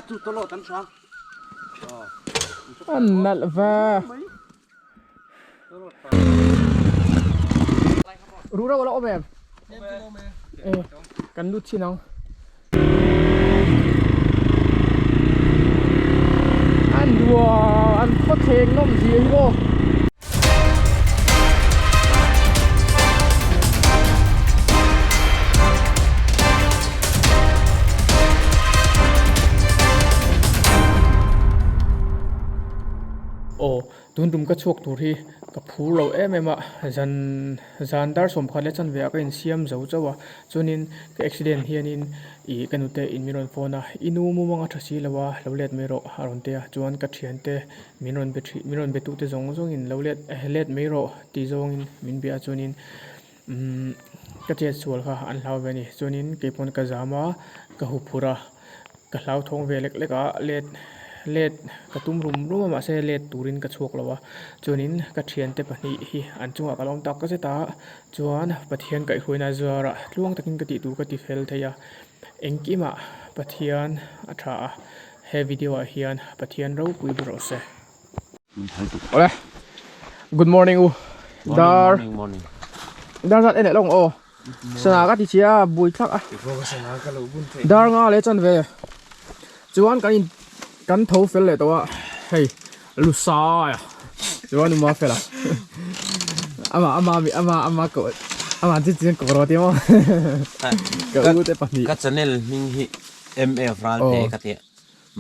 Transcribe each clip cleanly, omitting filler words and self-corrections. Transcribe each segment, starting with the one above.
tu tolo tan saอันนั่นแหละรู้แล้วว่าเราแบบกันดูที่น้องอันดัวอันโคตรเทงน้องจีโร่โอ้ตุนดุมก็ชกตัวที่กับผู้เรามาจันดาร์สมพันธ์และจันเวียก็อินเซียมเจ้าเจ้าว่าจนนินก็อุบิเหตุเฮียนินอีกันอุตเตอินมิรอนโฟนะอินูมุมังอัฐศิลว่าเราเล็ดไม่รอฮารอนเตะจวนกัดเชียนเตมิรอนเบตุเตจงอินเราเล็ดไม่รอตีจงอินมินเบียจวนนินกัดเจ็ดส่วนค่ะอันเราเวนี่จวนนินเก็บคนกัจจามากะหุพุระกะเราทงเวเล็กก็เล็ดกระตุ้มรุมมาเสเล็ดตูรินกระชวกแล้ววะจวนนินกระเทียนเตปนี่ฮีอันจังหวะกระลองตักก็จะตาจวนปะเทียนกับคุยนาจวระล่วงตะกินกติดูกติเฟลเทียเอ็งกิมาปะเทียนอัฐาเฮวิดีโอเฮียนปะเทียนเราคุยบรอเซ่โอเค Good morning อูดาร์สัตว์เอ็นเอลงโอสนากติเชียบุยทักอ่ะดาร์งาเลจันเวจวนกันทเฟลเลยตัวเฮ้ยลูซ่าอ่ะจวนมาเฟลอ่ะอามาเกิดอามาจริงๆก็รอที่มั้งก็รู้แต่ปนีก็จะเนลมิงฮิMF รัลเตก็ที่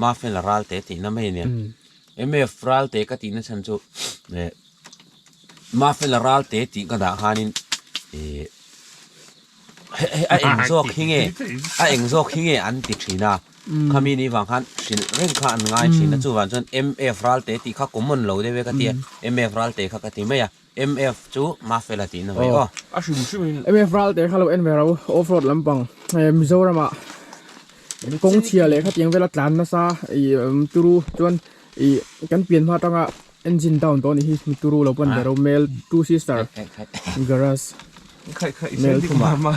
มาเฟลรัลเตที่นั่นไม่เนี่ย MF รัลเตก็ที่นั่นฉันจูเนี่ยมาเฟลรัลเตที่ก็ด่าฮานินไอเอ็งโซกฮิงอันติดชีน่าขมิ้นวังคันสินเร่งขันง่ายสินจู่วันจน MF รัลเตที่ข้ากุมมันเหลวได้เวกที่ MF รัลเตข้ากติไม่อะ MF จู่มาเฟลตีนไม่ก็MF รัลเตข้าเราเอ็นเวลออฟโรดลำปังมิโซรามากงเชียเลยครับยังเวลาจานนะซะไอ้ตูรูจวนไอ้กันเปลี่ยนมาตั้งอ่ะเอนจินดาวน์ตอนนี้มีตูรูเราเป็นเดโรเมลทูซิสเตอร์กราสเมลทูมา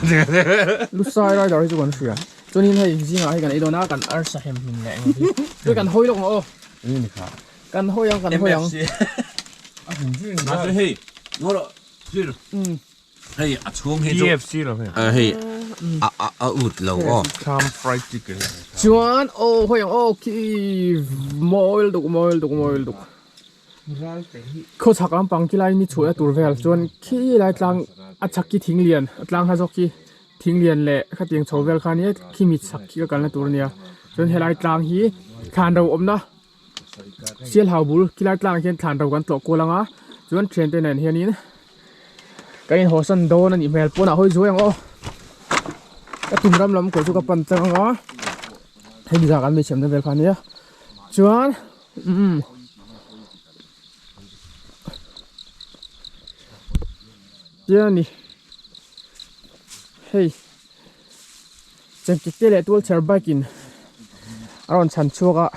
ลูกชายเราจะรู้จักกันเสียจนนี้ให้จริงๆให้กันไอ้โดน่ากันอาร์ซาเฮมมินแหละด้วยกันห้อยลงโอ้นี่ครับกันห้อยยังมาสิเฮ้ยงั้นเหรอสิเฮ้ยอัดช่วงให้จุ๊บ KFC เหรอพี่เฮ้ยอุดเราอ๋อ Calm fried chicken จวนโอ้ห้อยยังโอ้คีมอลดุกเขาชักลำปังกี่ไลมีช่วยตัวเวลจวนขี้ไลกลางอัดชักกี่ทิ้งเลียนกลางฮาจอกกี่ทิ้งเลียนแหละข้าเตียงโชว์เวลคานี้ขี้มีชักกี่กันละตัวเนี้ยจนเฮลัยกลางฮีขานเราอมนะเสียลหาบุลกี่ไลกลางเห็นขานเรากันตัวกูลังอ่ะจนเทรนเตอร์เนี่ยเฮียนี้นะก็ยังหัวสันโดนั่นอีเมลปุ่นอ่ะห้อยช่วยยังอ๋อก็ตุ่มรำลำกดสุกับปันจังอ๋อให้ดีจากกันไม่เชื่อมในเวลคานี้จวนเดี๋ยวนี่เฮ้ยจังกิเตเลตัวเชอร์บากินอารอนชันชัวกะ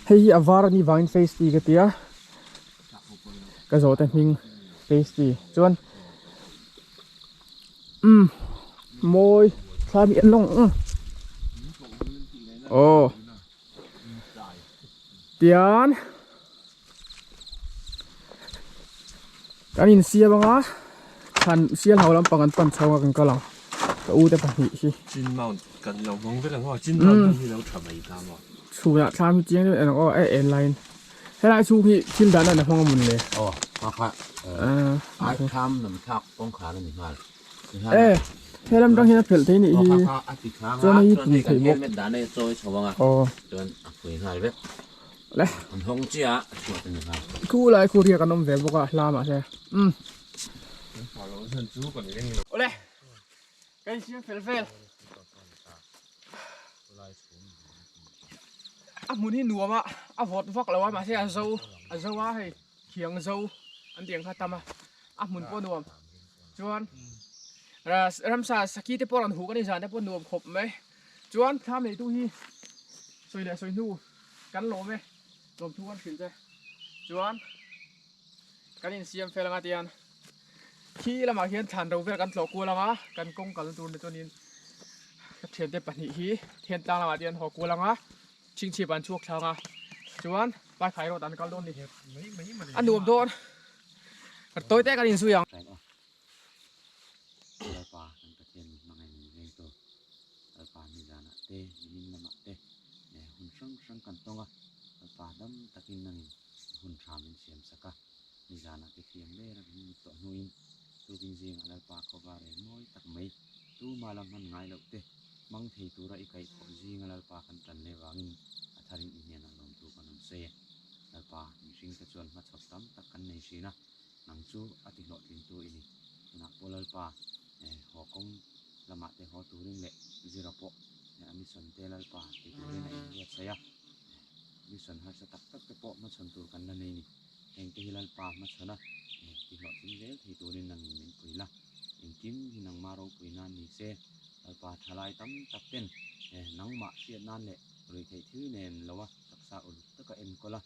เฮ้ยอวาร์นี่วายน์เฟสตีกันเตียก็โจทย์มิงเฟสตีจวนมวยคลามีอันลงโอ้เตียนการอินเสียบ้างอ่ะทันเสียเราลำปังกันปั่นเช้ากันก็หลังก็อู้แต่ปะหิชิ金毛跟老公非常好金毛跟你都传媒他嘛ชูละทำจริงด้วยน้องไอเอ็นไลน์ให้ไลน์ชูพี่ชิมด้านนั้นในห้องมุนเลยอ๋อมาค่ะไอ้ทำน้ำทักป้องขาแล้วนี่มาให้ลำต้องเห็นเพลที่นี่จนนี้ถึงถึงมุกด้านในโซ่ชาวบ้านจนคุยหายไปเลยห้องเจ้าชวนเป็นยังไงคู่อะไรคู่เรียกกันน้องเว็บบอกว่าลามาใช่โอ้เลยกันเสียงเฟลมุนที่หนัวมาวอดฟักแล้วว่ามาใช่อาโซว่าให้เขียงโซอันเดียงข้าตามามุนปนวมจวนรำซาสกีที่ปอนหูกันนี่จานที่ปนวมครบไหมจวนทำในตู้ที่สวยเลยสวยนู่กันหลอมไหมหลอมทุกวันขึ้นใจจวนกันอินเสียมเฟลงาเตียนขี้ละมาเขียนฐานเราเวลกันหลอกกูละงะกันกงกันตัวในตัวนี้ เทียนเตปนิฮีเทียนตางละเดียนหอกูลังอ่ะชิงชีบันช่วงเช้าอ่ะจวนไปขายรถอันก็โดนดิอันดูมโดนตัวแต่กันอินซุยอ่ะ alpa kan pathian mangai ni veng to alpa ni jana te nin lama te ne hun sang kan tonga alpa dam takin nangin hun thamin siam saka ni jana te khiam le ra ni to nuin tu ding jing alpa ko ba re moi tak mai tu malam han ngai lo te mang thei tu ra ikai ko jing alpa kan tan le wangin atharin inian alom tu kan se alpa ni sing te chuan ma chhop tam tak kan nei sina nang chu ati lo tin tu ini na polal pa họ công làm mặt để họ tu lên lệ zero anh son telal pa thì tu lên này lihat saya anh son harus tak cái po mà son tu kan này ni anh cái hilal pa mà son thì họ tin dễ thì tu lên nang min pui la anh kim thì nang maro pui nan ni se alpa thalai tam tak ten nang ma siat nan lệ rồi thầy thứ nền lawa tak sa ul tất cả em có la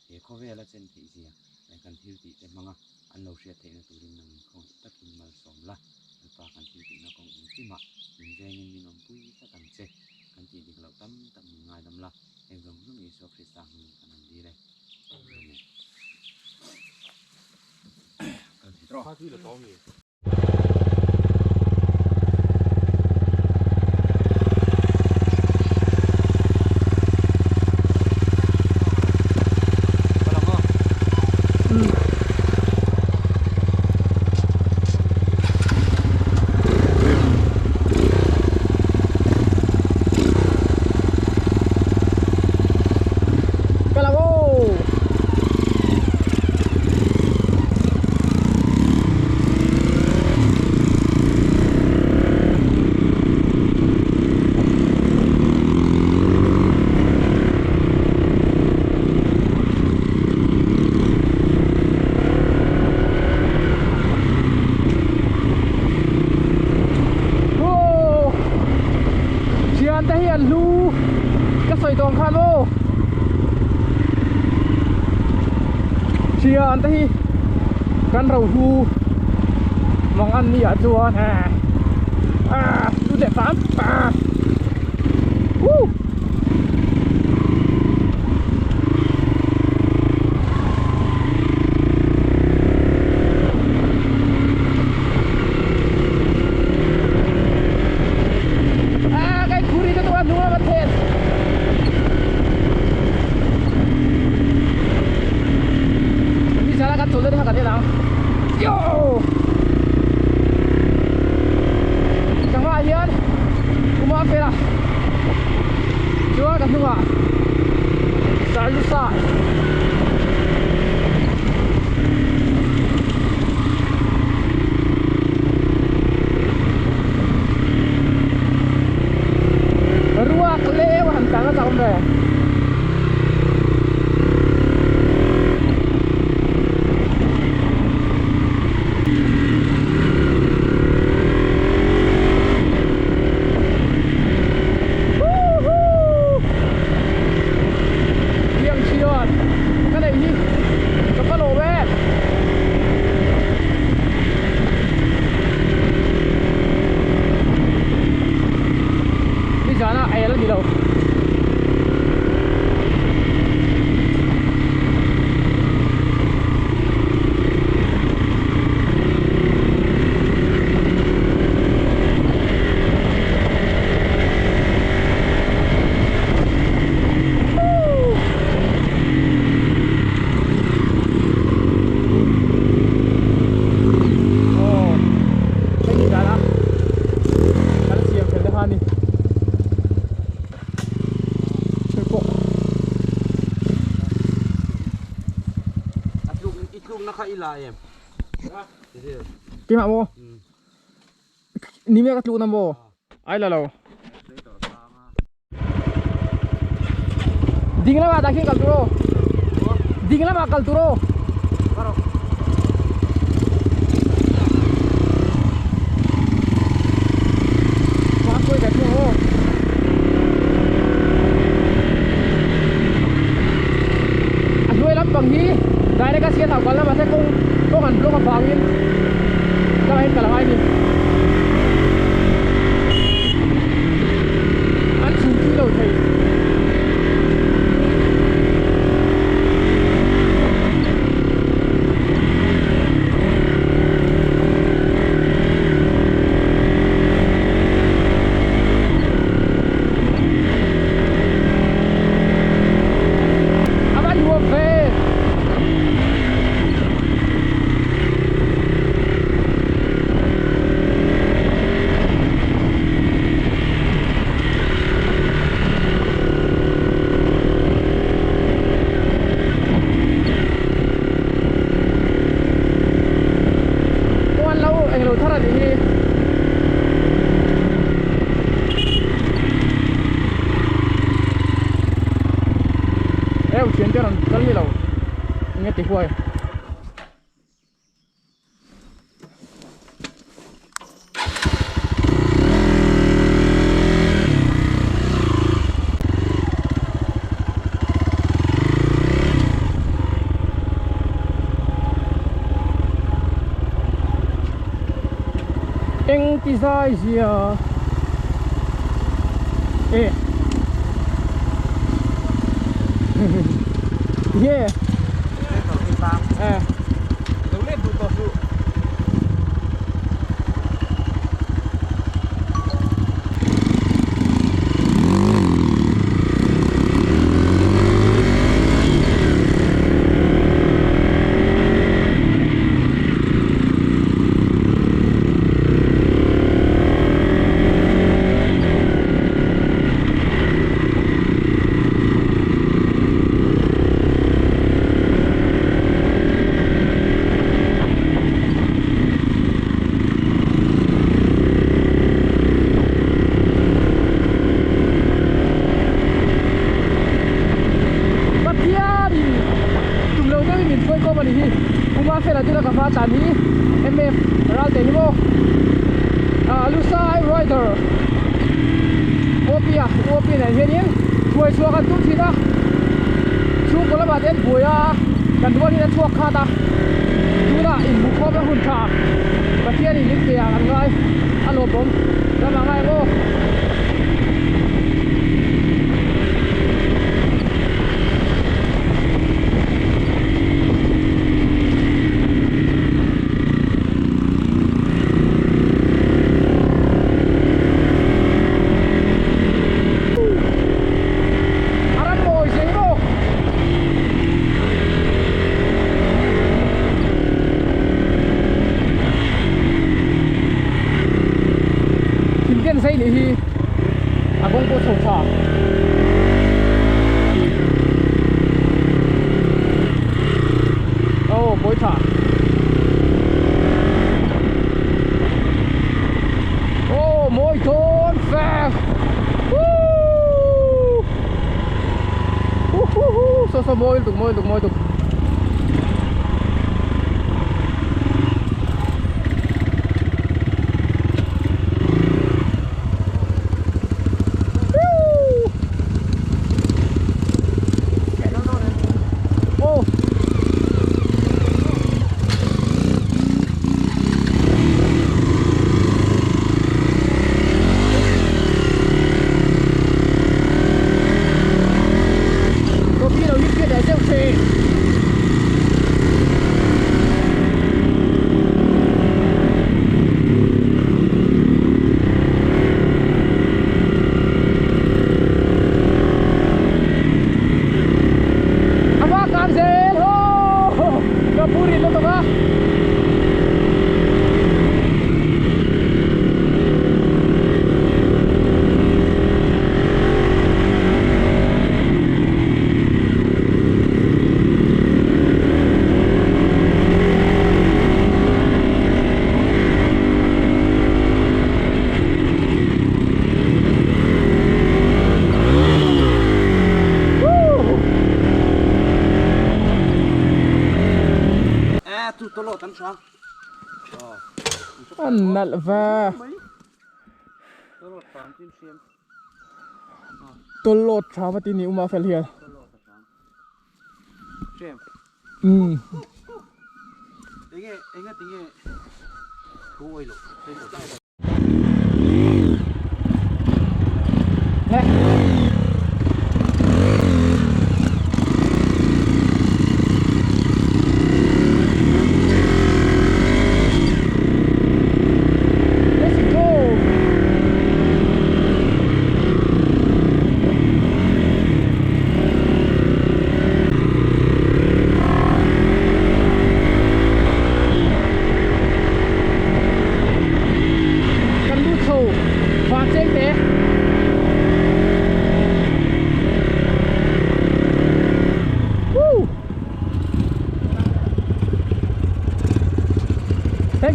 thì có vẻ là trên thị gì anh cần thiếu thị em manga anh lâu siat thầy nó tu lên nang không tất kim mal som la alpa kan ti ti na kong ti ma min ve ngin min om pui ta kan che kan ti dik lo tam tam ngai dam la em gam zum i so krista hun kan an di le kan ti tro他去了倒霉。 chia anh thấy căn rầu thu mong ăn mì ở chùa nè tu đẹp lắm cái khu đi cho tôi ăn đúng là mất thiệt kan tulen ha kan lang yo jangan ayan kuma pera jual kan dua salusa ruak lewa hantanga tambe em cái mạo ní mẹ cắt lụ nằm bò ai là lâu ding lama takin kalturo ding lama kalturo quá quay cái chỗ anh nuôi lắm bằng gì đây đây cái xe thảo quán là mà sẽ công hẳn luôn mà phá nguyên các em cả là hai đi theo chuyến cho nó rất là lâu nghe tiếng quay anh tí dài gì à ê yeah tàn hi MF ral te mo Lusa Rider OP này hiện nhiên chuối xua kan tu thi na chu ko la ba den buya kan duan ni chuak kha ta tu na in bu kho ba hun tha ba thian ni lik te an ngai alo bom ra ma ngai mo xây để hi không có sổ thả bối thả môi thôn phè so môi tục anh nặn và tôi lột cháo và tin yêu mà phải liền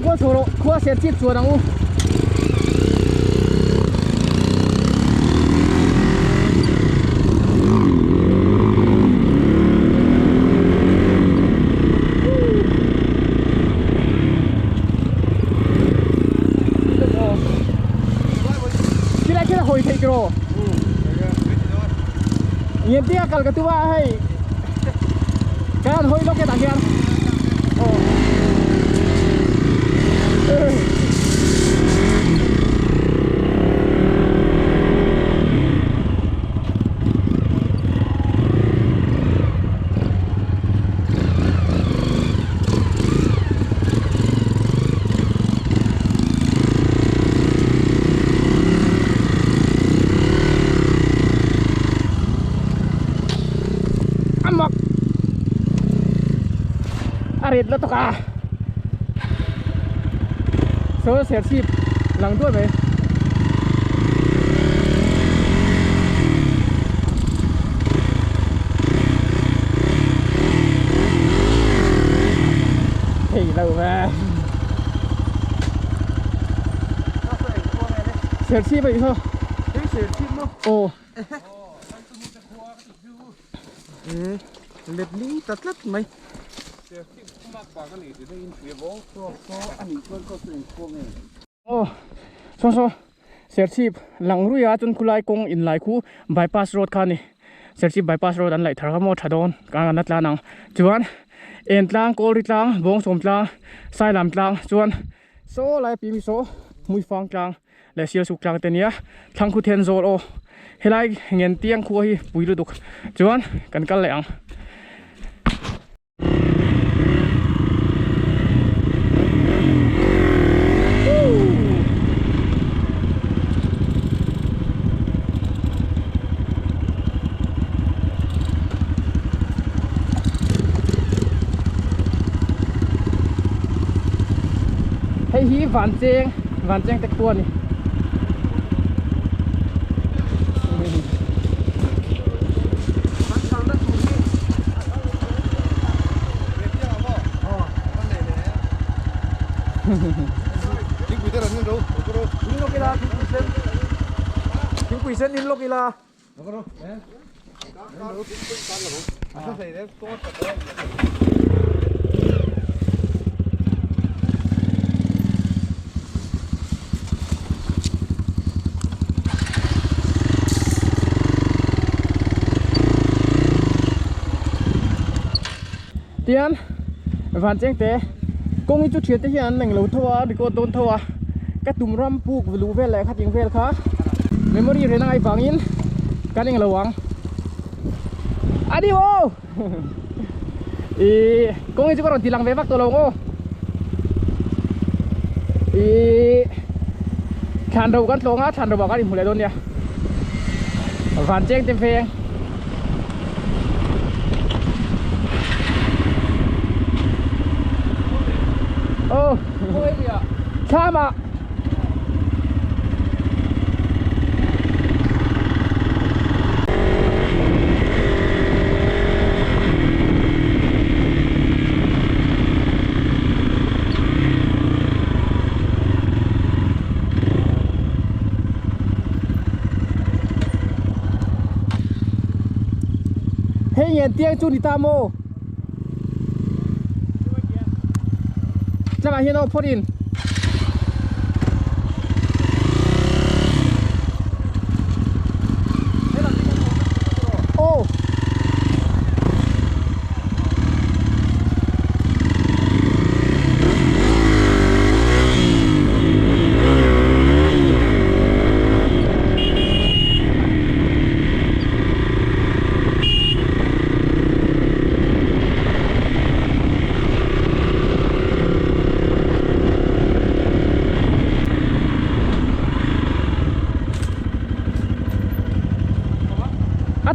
qua số qua sẽ chít chùa đâu Nghiền tia cần cái thứ ba hay cái ăn hơi lóc cái tảng kia arit lo to ka so ser sip lang tu be hey lâu mà ser sip vậy thôi ồเล็บนี้ตัดเล็บไหม ồ so ser sip lang ru ya chun kulai kong in lai khu bypass road kha ni ser sip bypass road an lai thar mo thadon ka na tla nang chuan en tlang kol ri tlang bong som tlang sai lam tlang chuan so lai pi mi so mui fang tlang le sia suk tlang te nia thang khu then zol o helai ngen tiang khu hi pui ru duk chuan kan kal le ang hay hi van cheng tek tua ni chính quyền là nhân đâu in lo kila chính quyền sen in lo kila tiền van cheng te công ý chút chuyện thế hiện nành lâu thua đi cô tôn thua cái tùm ram buộc với lũ về lại khát tiếng về khá memory thế này vàng in cái này là vàng adios ý công ý chút còn thì lăng về vác tôi lâu ý chăn đầu cái lông á chăn đầu vào cái điểm mùi lại đôn nha van cheng tem phèn ô sao mà hey nhìn tiếng chu đi ta mô chắc là hiện nó put in ô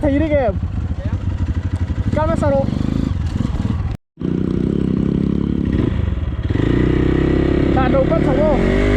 thấy đi kìa cam sao đâu đàn đầu con sống không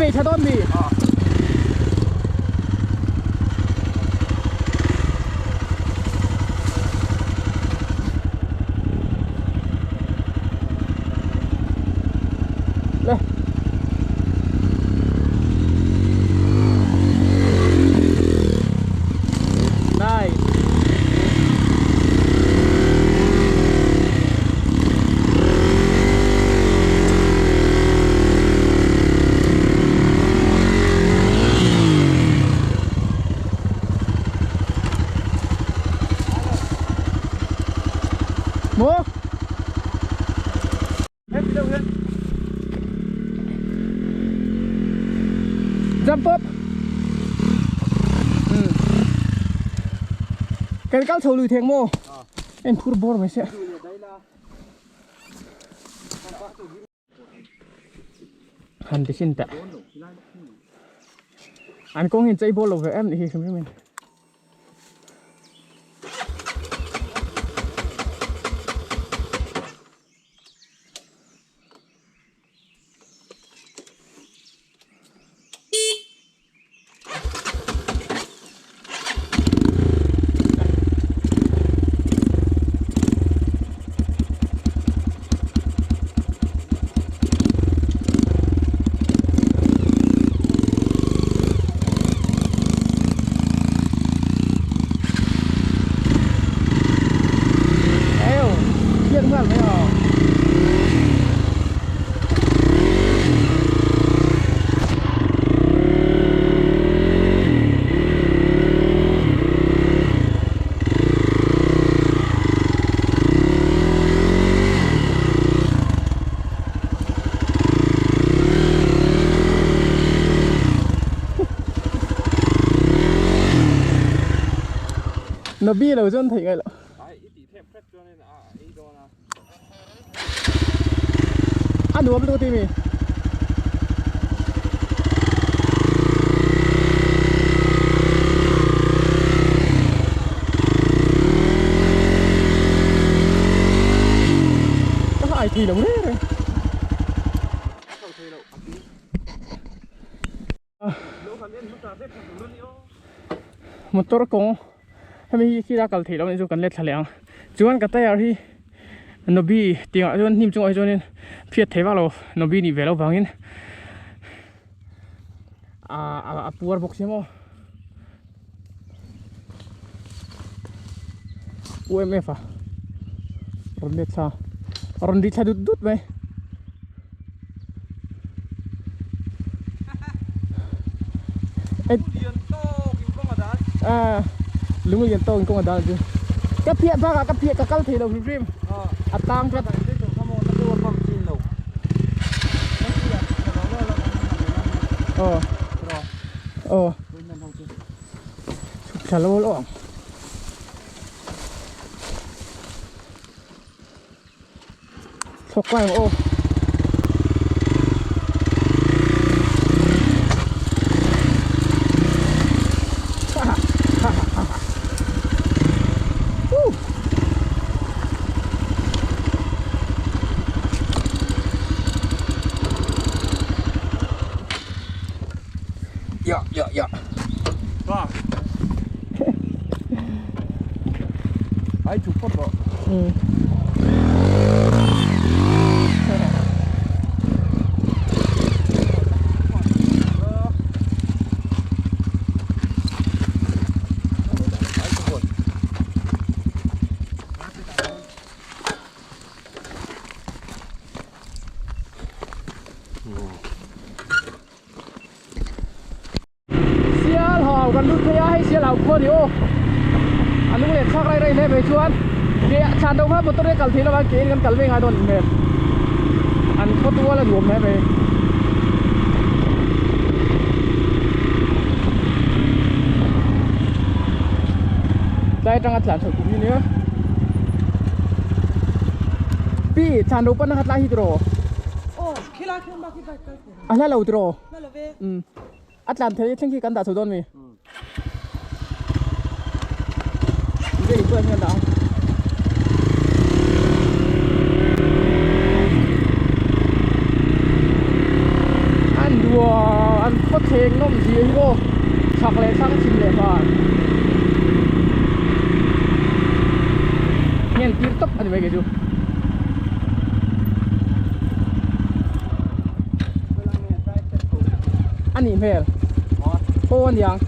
về cha đón mì à. เ โมเฮ้ยเร็วเฮ้ยจัมป์ปุ๊บcái cao thầu lùi thiêng mô em phu bor mày sẽ hẳn thì xin tạ anh có nhìn chơi bol về em thì không biết mình nó bi là dân thấy ngay là ăn đồ ăn đồ thì mình có ai thì đúng đấy rồi motor công hay khi ra cầu thì nó nên cần lết thằng chuan cái tay thì nó bị tiếng ở chuan nim chung ở chuan nên phiệt thế vào rồi nó bị đi về lâu vàng in puar box xem không UMF à ron đi đút đút vậy lúng liền to công ở đó chứ cái phiệt ba cái phiệt cái thì đâu phim tăng cái chả lâu lắm thuộc quay ô dạ ai chụp phốt rồiกันลุกพยาให้เสียเหล่าคนอยู่อันนู้นเล่นชักไรเนี่ยไปชวนเดี๋ยวชาดงครับบนต้นไม้กัลทีแล้วมาเกินกันกัลเวงอาโดนเม็ดอันเขาตัวแล้วรวมเนี่ยไปได้จังอัดหลานสุดกลุ่มนี้เนี่ยพี่ชาดงปั้นหัดไล่ฮิตโรโอ้ขี้ลาขี้บ้าขี้ไปอะไรเราฮิตโรอัดหลานเธอยังขี้กันด่าสุดโดนมีđây là nhân đạo ăn đùa ăn có thèn nó gì ấy cô sạc lại sang chìm lại mà nhân tiếp tục anh mấy cái chú anh nhìn về cô anh yang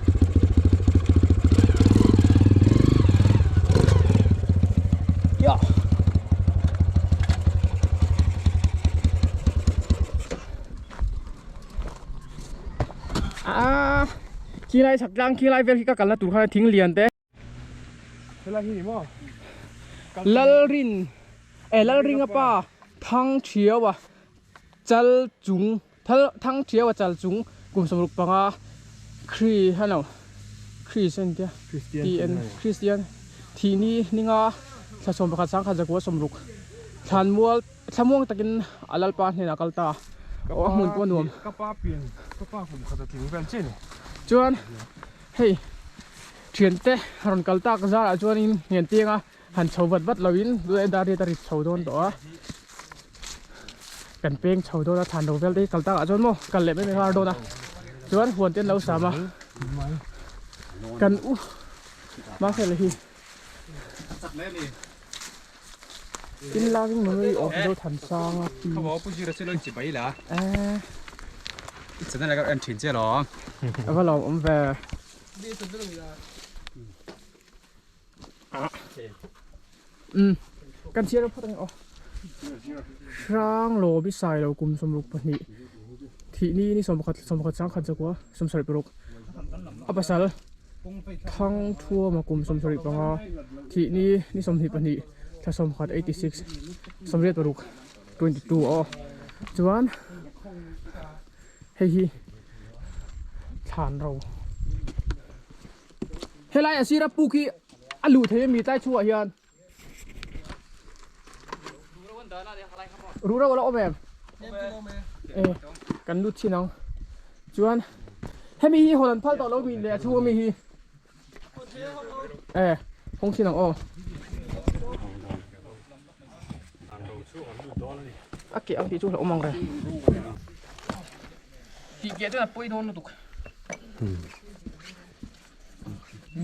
khi này sạc răng khi này về khi các cán là tụi khai thính liền thế thế là gì mà lal rin lal ring apa thang thiaw wa chal chung thang thiaw wa chal chung kum somruk panga khri hano Christian dia TN Christianทีนี้นี่งาสะสมประคัดสังขัดจากวัวสมรุกทานมัวสมวงตะกินอัลลปาเนี่ยนักลตาโอ้หมุนปนวม ก็ป้าเปลี่ยนก็ป้าผมเขาจะถึงแฟนเช่น จวนเฮ้ยเทียนเตะรอนกัลตากระซาจวนอินเห็นเตียงอ่ะหันชาวบัดบัดเราอินด้วยดาริตาริชาวโดนตัวกันเป้งชาวโดนทานโดเวลที่กัลตากจวนโมกันเล็บไม่เป็นฮาร์โดนะจวนหัวเตียนเราสามากันอู้มาเสร็จเลยทีกินลาวิ่งมันไม่ออกดูทันซางอ่ะ เขาบอกผู้ชื่อเราชื่อเรื่องจีบไปเหรอ จะนั่นแหละก็อันถิ่นเจ้าหรอ แล้วก็ลองแวร์กันเชียร์เราพูดอะไรอ๋อร่างโลบิสัยเรากุมสมรุปปนิที่นี่นี่สมบัติสร้างขัดจักวะสมสริปรุกอัปสัลทั้งทั่วมากุมสมสริปงาที่นี่นี่สมหิปนิถ้าสมขัด86สมเรียปรุก22อ๋อจวนเฮ้ยฐานเราเฮ้ยไรอาชีพปุกี้อัลลูเทมีใต้ชั่วเฮียนรู้แล้วว่าเราเอาแบบกันดุดชินังจวนให้มีฮีคนพัลต่อเรามีเลยชั่วมีฮีคงชินังอ๋อโอเคอันที่ชั่วเรามองเลยที่เกี่ยวกับปุ้ยโดนตุก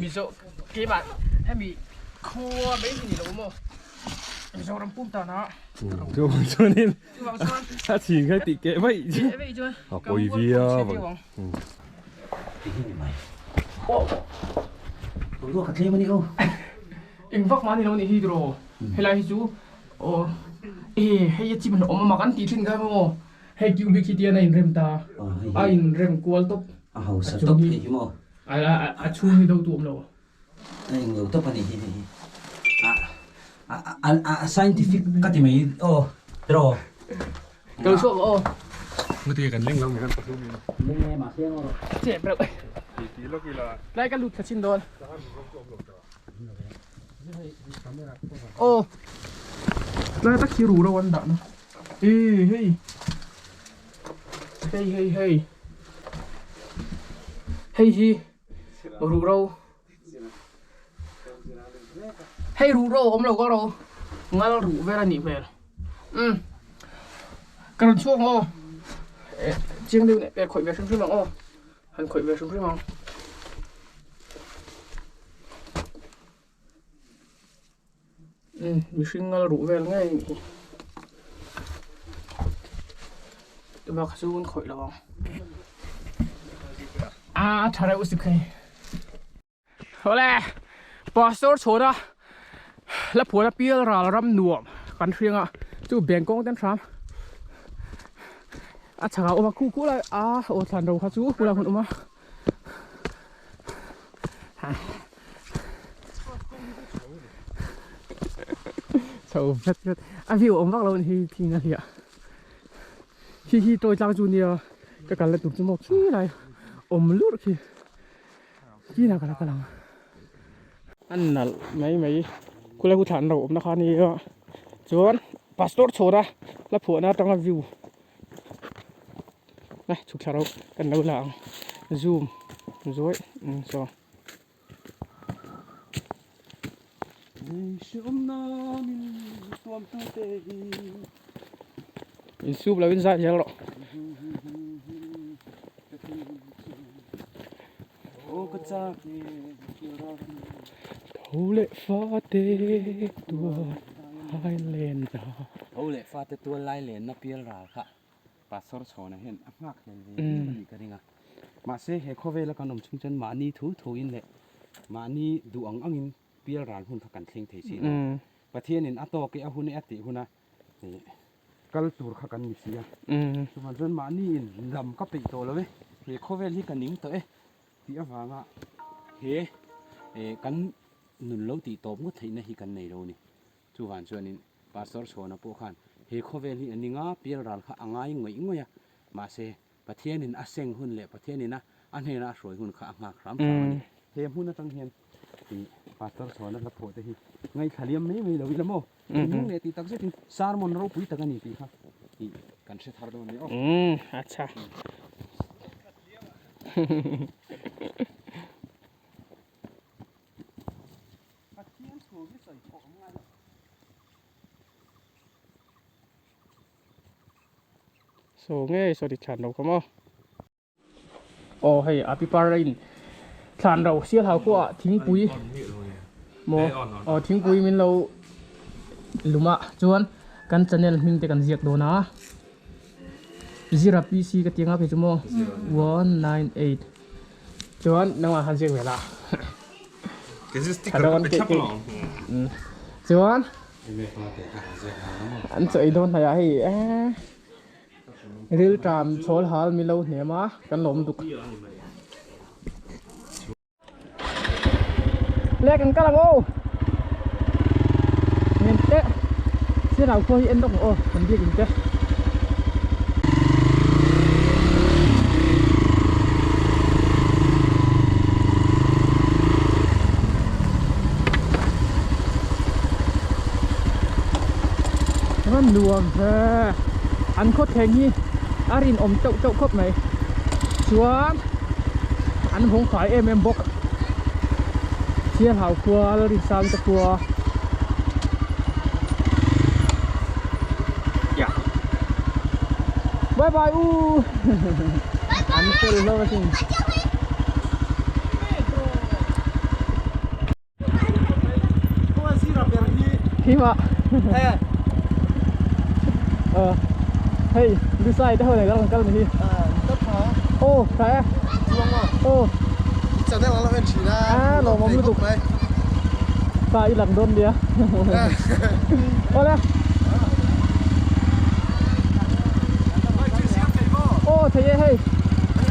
มีโซ่เก็บให้มีครัวไม่มีหรอกมั้งมีโซ่รำปุ่มตานะ就往这里，他请开底给喂，好贵逼啊！ผมรู้กับเทมันนี่เขา อิงฟักมานี่เรานี่ฮีโร่ให้ไรฮิจูโอ้ให้ยัดจีบมันออกมากันตีทิ้งกันมั้งให้คิวบิคิเตียนอินเรมตาอินเรมกวลตบสต๊อปที่มั้งชูให้ดูตัวมันเราอยู่ต๊อปนี่scientific ก็ที่ไม่โอ้รอ เกิดช่วงโอ้ เมื่อตีกันเล่นแล้วเหมือนกัน เล่นไงมาเสียงเราเจ็บเลยไล่กันหลุดชินโดนโอ้ไล่ตะคิรูเราวันดันเฮ้ยเฮ้ยเฮ้ยเฮ้ยเฮ้ยเฮ้ยฮีรู้เราให้รู้เราอมเราก็เรางั้นเรารู้เวลาหนีเวลกันช่วงโอ้เจียงเดียวเนี่ยแบบข่อยแบบชุ่มๆมั้งโอ้หันข่อยแบบชุ่มๆมั้งมีสิ่งงั้นเรารู้เวลาง่ายนี่จะมาสู้กันข่อยแล้วถ้าเราอุตส่าห์เอาเลยพอสโตร์โชว์นะแล้วผัวจะเปี้ยราลำหนวมกันเชียงอ่ะจู่แบ่งกองเต้นทรัมฉากออกมาคู่เลยโอ้ทันเราครับจู่คู่เราคนออกมาโชว์เผ็ดพี่อมวักเราทีนาทีอ่ะฮีตัวจ้างจูเนียก็กันเลยตุ่มจมูกขี้อะไรอมลุดขี้น่ากันละกันลังอันนั้นไม่คุณเลยคุณฐานเราอมนะคะนี่ก็จวนพาสปอร์ตโชว์นะแล้วผัวน่าต้องวิวนะฉุกเฉินเรากันเราหลังซูมสวยสองอินซูบเราอินซ่าเยอะหรอโอ้เล่ฟ้าเตตัวไฮเลนด์โอ้เล่ฟ้าเตตัวไฮเลนด์นับเปียร์ราค่ะปาสอร์โชนะเห็นมากเลยนี่ก็ดีงะมาเซ่เฮโคเวลกันนมชุ่มจนมานี่ถูอินเล่มานี่ดูอังอินเปียร์ราหุ่นพักกันเทียงเทชีประเทศนี้อัตโตกิอาหุ่นเอติหุ่นนะนี่กัลตูร์ขักกันมิเซียสมัยจนมานี่ลำก็ปิดโตแล้วเว้ยเฮโคเวลที่กันนิ่งตัวที่อาฟังอ่ะเฮกันหนุนเล้าตีโตมุดที่ในฮิกันในเรานี่จู่วันชวนนี้ pastor chona po khan he khovel hi aninga pir ral kha angai ngoi ngoya ma se pathian in aseng hun le pathian in a anhena roi hun kha anga khram kham he hun atang hian ti pastor chona la pho te hi ngai khaliam me me lo lamo mung ne ti tak se tin sarmon ro pui takani ti kha ti kan se thar do ni o acha so nghe so đi chăn đâu không ạ ồ hay api parin chăn đâu xia thảo qua thính quý mò thính quý mình lâu luma chuan kan channel mình te kan ziak do na zira pc ka tinga pe chumo 198 chuan nang han ziak vela cái gì sticker cái chắp lòng chuan anh chơi don thaya hi ril tram chol hal mi lo hne ma kan lom duk le kan kala go men te se nào khoi en dok o kan bi kin teมันรวมอันโคตรแข็งนี่อารินอมเจ้าครบไหมชวนอันผงขายบกเชี่ยหาวครัวแล้วรินซางตะครัวอย่าบายบายอู้อันเฟลแล้วสิพี่วะเฮ้ยดูไซด์เท่าไหร่ก็ลองกันเลยพี่tất phá โอ้ใช่ chuông mà โอ้ chẳng thể là bên chỉ là lò mắm liên tục đấy ปลาอีหลังโดนเดียวโอ้เลยโอ้เท่เฮ้ย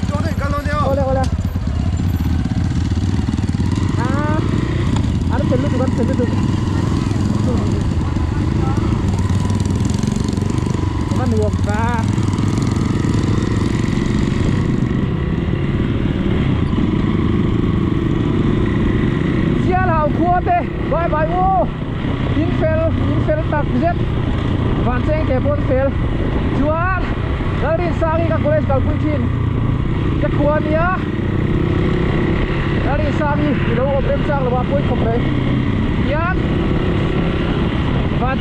chỗ này căn luôn nhau โอ้เลยอันนั้นเป็นลูกกันเป็นลูกมันรวมปลาเชี่ยเราครัวเต้บายบายโอ้ยินเฟลตักเจ็ดวันเซงเตะบอลเฟลจวนแล้วรินซากีกับกุเลสกับกุชินจะครัวเนี้ยแล้วรินซากีเราอบเต็มจังหรือว่าปุ้ยขบเลยยักวัน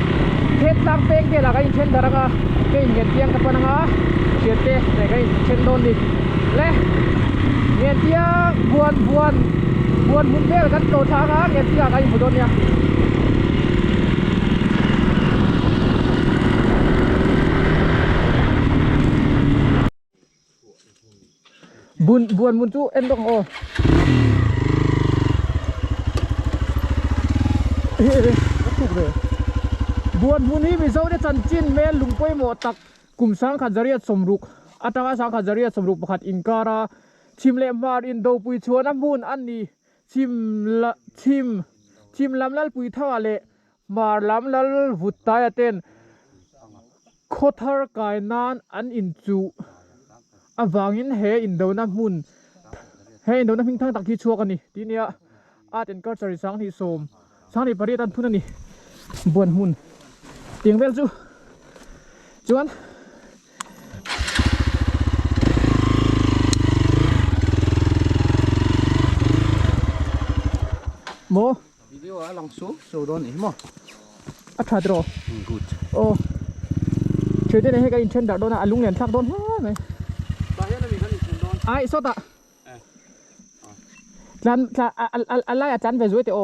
เทศตังเป้งเกล่ะก็อินเช่นดารังอ่ะเก่งเงี้ยเตียงกับปนังอ่ะเชียเต้แต่ก็อินเช่นโดนดิเล่เงี้ยเตียงบวนมุนเบลกันโดดทางอ่ะเงี้ยเตียงก็อินบุดเนี่ยบุนมุนจูเอ็นดงโอเฮ้ยถูกเลยบวนมุนี่มีเจ้าได้จันจินเมลลุงป่วยหมดตักกลุ่มสังขัดจริยสมรุกอัตราสังขัดจริยสมรุกประคัดอินการาชิมเลมาอินโดปุยชัวน้ำบุญอันนี้ชิมลำลัลปุยท่าเลมาลำลัลวุตตายเต้นโคทาร์กายนานอันอินจูอวางินเฮอินโดน้ำบุญเฮอินโดน้ำพิงทั้งตักที่ชัวกันนี่ทีเนี้ยอาจเป็นการจริสังที่สมสังที่ปริยันพูดนี่บวนหุ่นเตียงเวลจูจวนโมวิดีโอลองสู้โซโดนอีโมอัฐาดรอ good โอ้ช่วยได้ให้กับอินเทนดักโดนอ่ะลุงเหรียญชักโดนไหมไอ้สดอ่ะจันอะไรอาจารย์ไปช่วยเตโอ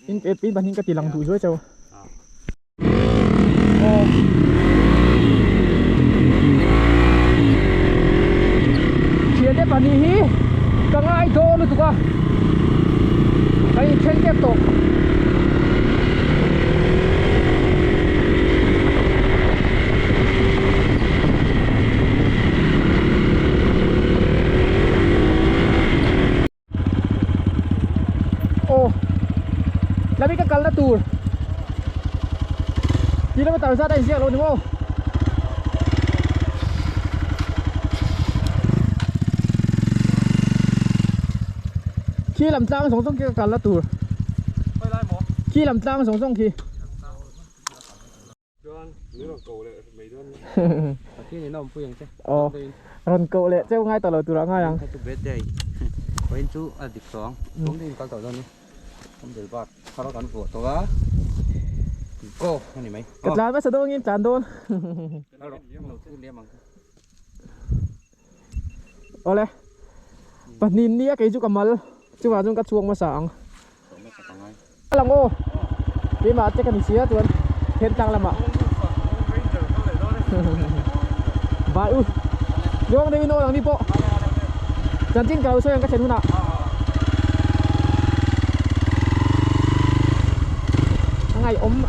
อินปีนบันทิงกติลังดูช่วยเจ้าเชียร์ได้ปานีฮีกังไอโดนเลยถูกป่ะไอ้เชนเก็บตกโอ้แล้วมีก็กันละตู kilometer ra đây riêng luôn đúng không? Khi làm trang sống kia cả là tù. Khi làm trang sống kia. Khi này nó không phương chứ. Rần cậu lệ treo ngay tờ lời tù đã ngay rằng. Chú biết đây. Quên chú ăn thịt sống. Cũng đi con tàu đi. Không được bọt. Sau đó còn của tàu á. Cô, cái này mấy. Cật lá mới sẽ đôi nghiêm tràn đôn. Ô lê. Bật nhìn nia cái chú cầm mật. Chú vào chú cắt chuông mà sáng. Lòng ô. Đi mà chắc cần xía tuần. Thiên tăng làm ạ. Vài ui. Vô ông đây nô đang đi bộ. Dàn chín cầu xoay các chân hôn ạ.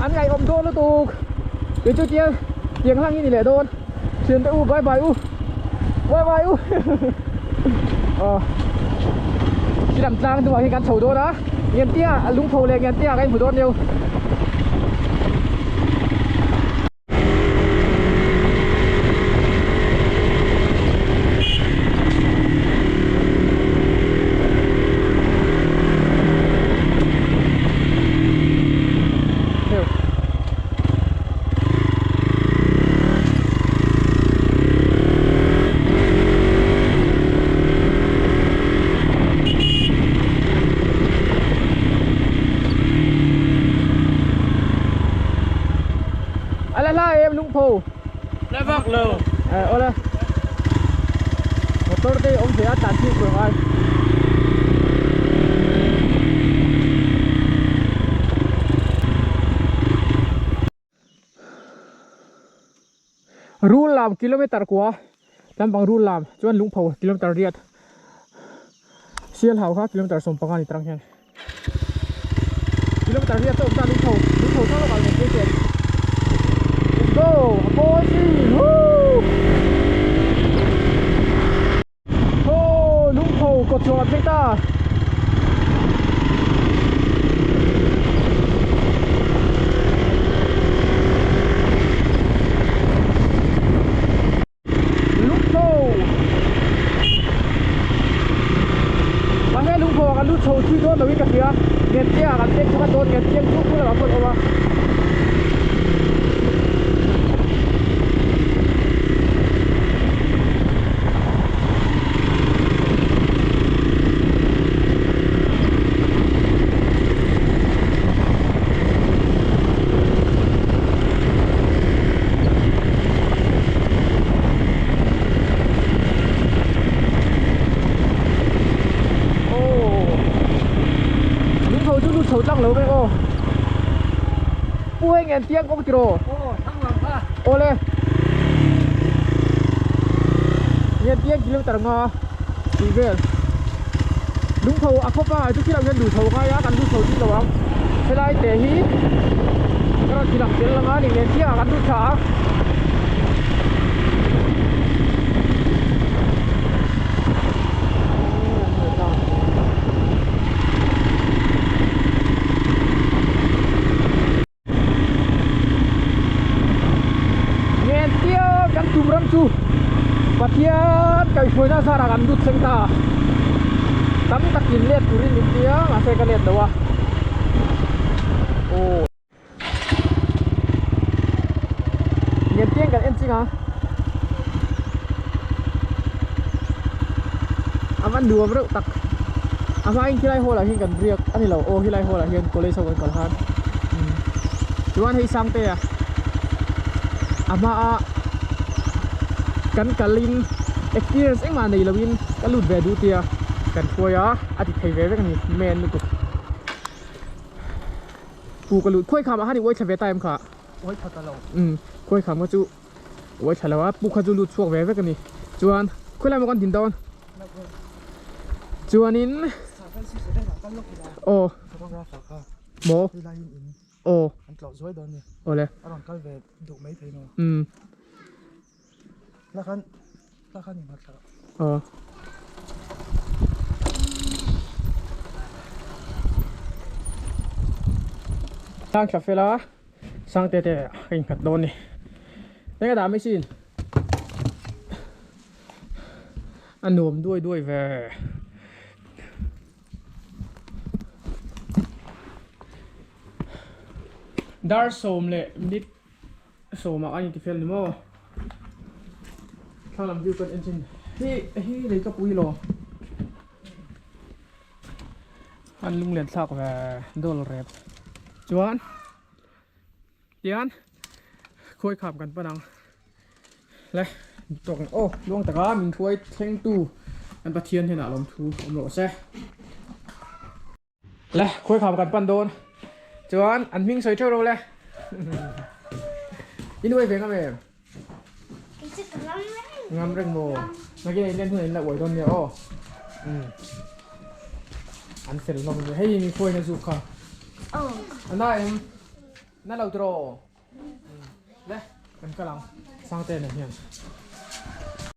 Ăn ngày ôm đôn nó tù. Cái chú chia tiếng lăng như này lệ đôn. Chuyển tới u bye bye u. Bye bye u. Chỉ làm trang tôi bảo hiện cắn sầu đôn đó. Nghiền tia lúng phù lệ nghiền tia cái anh phủ đôn nhiều. Em lũng phù Lại vác lều. Ô lên một tôi đây ông sẽ tàn chịu của ai rule làm km quá làm bằng rule làm cho anh lũng phù km riết siêu hào khác km sông bằng anh trăng hen km riết tôi ta lũng phù sao nó còn một cái chuyện go, bossy, woo! Oh, lũng phù cột chuột chúng ta. Lũng phù. Mà nghe lũng phù cái lũng phù chui đốt là biết cái gì á? Nghe tiếng cái tiếng chúng ta đốt nghe tiếng chúng cũng là một cái sầu trăng lâu với cô. Ui ngàn tiếng có một kilo. Ô lên. Ngàn tiếng km ngò. Đi về. Đúng thầu à không phải trước khi làm nhân đủ thầu ngay á, cần đủ thầu đi đâu không? Thế này để hí. Cái chỉ làm tiền là ngã thì ngàn tiếng à cần đủ trả. Chu Patian kay punya sarang andut sengta tam tak lihat turin dia masih kan lihat doa oh ngetien kan encing ah aman dua bro tak ama anh hilai ho là hiền kan riak ani lo oh hilai ho là hiền college sau kan han chuan hay sang te ama kan kalin experience anh mà này là win cái lụt về đu tia kan coi á thì thấy về cái này men luôn phụ cái lụt khơi khám à thì quay chả về tay em cả quay chả tao khơi khám cái chú quay chả là phụ cái chú lụt xuống về cái này chuan khơi lại một con thìn đòn chuan in oh bố oh ohเลยแล้วคันอย่างนั้นครับ Tang cà phê lá sang tê tê hình khát đôn đi đây cái đá mấy xin ăn nồm đuôi đuôi về dar sôm lệ nít sôm mà anh thì phèn đúng không thằng làm view con engine hi lấy cái bụi lò anh lung liền sạc về đôi rẹp chuan Tian khôiขับกันปะนังเลยตกโอ้ล่วงตะก้ามินถ้วยเท่งตู้อันประเทียนเห็นอ่ะลมทูอมโหลแซ่เลยค่อยขับกันปั้นโดนจวนอันพิงใส่เท่าเราเลยอินด้วยเพลงกันไหมงามเร่งโมเมื่อกี้เล่นเพื่อนละอวยตอนเดียวอันเสร็จลงเลยให้มีถ้วยในสุขค่ะอันได้นั่นเราตรอเลยมันกำลังสร้างเต้นเนี่ย